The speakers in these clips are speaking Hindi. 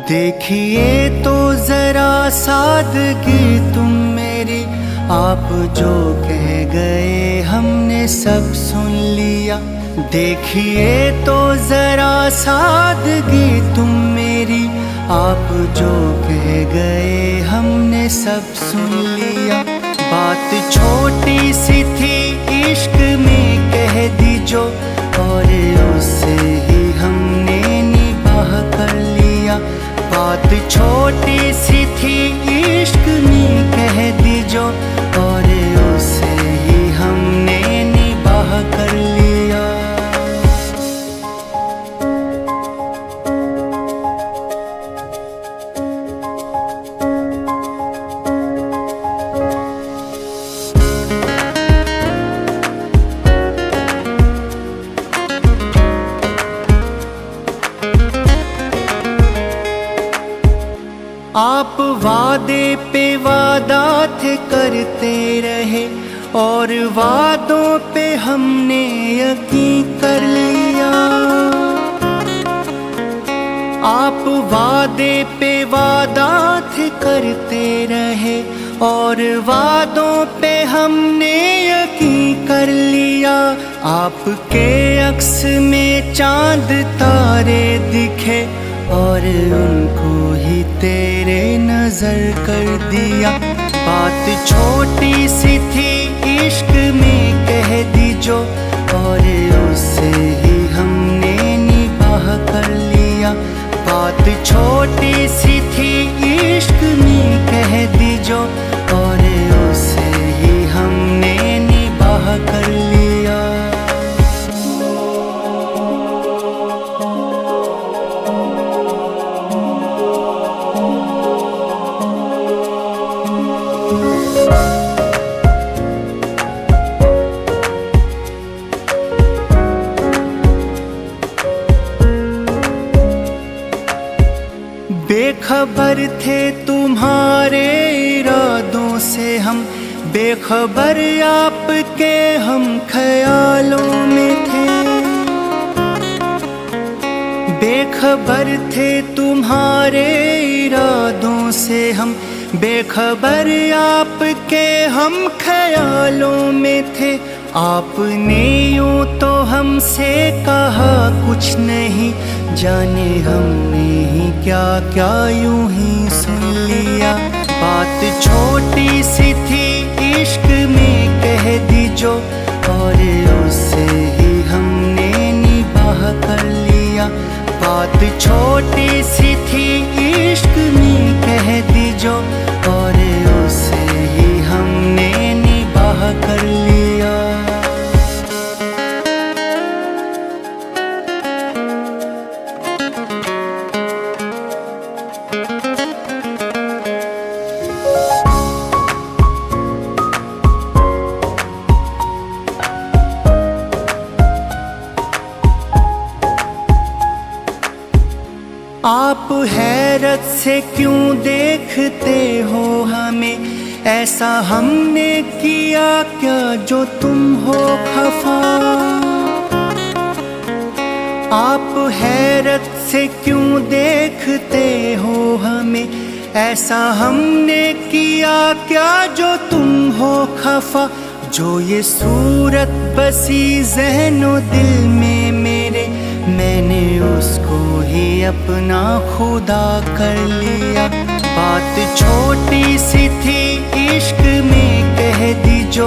देखिए तो जरा सादगी तुम मेरी, आप जो कह गए हमने सब सुन लिया। देखिए तो जरा सादगी तुम मेरी, आप जो कह गए हमने सब सुन लिया। बात छोटी सी थी इश्क में कह दी जो, और उससे ही हमने निभाह कर लिया। बात छोटी सी थी इश्क में कह दी जो, और उससे ही हमने निभाह कर लिया। आप वादे पे वादा थे करते रहे, और वादों पे हमने यकीन कर लिया। आप वादे पे वादा थे करते रहे, और वादों पे हमने यकीन कर लिया। आपके अक्स में चांद तारे दिखे, और उनको ही तेरे नजर कर दिया। बात छोटी सी थी इश्क में कह दी जो, और उससे ही हमने निभाह कर लिया। बात छोटी सी थी इश्क में कह दी जो, और उससे ही हमने निभाह कर लिया। बेखबर थे तुम्हारे इरादों से हम, बेखबर आपके हम ख्यालों में थे। बेखबर थे तुम्हारे इरादों से हम, बेखबर आपके हम ख्यालों में थे। आपने यूं तो हमसे कहा कुछ नहीं, जाने हमने ही क्या क्या यूं ही सुन लिया। बात छोटी सी थी इश्क में कह दी जो, और उससे ही हमने निभाह कर लिया। बात छोटी सी थी इश्क में कह दी जो, और उससे ही हमने निभाह कर लिया। आप हैरत से क्यों देखते हो हमें, ऐसा हमने किया क्या जो तुम हो खफा। आप हैरत से क्यों देखते हो हमें, ऐसा हमने किया क्या जो तुम हो खफा। जो ये सूरत बसी ज़हनो दिल में मेरे, मैंने उसको ही अपना खुदा कर लिया। बात छोटी सी थी इश्क में कह दी जो,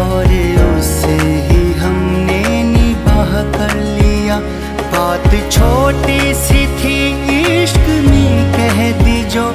और उससे ही हमने निभाह कर लिया। बात छोटी सी थी इश्क में कह दी जो,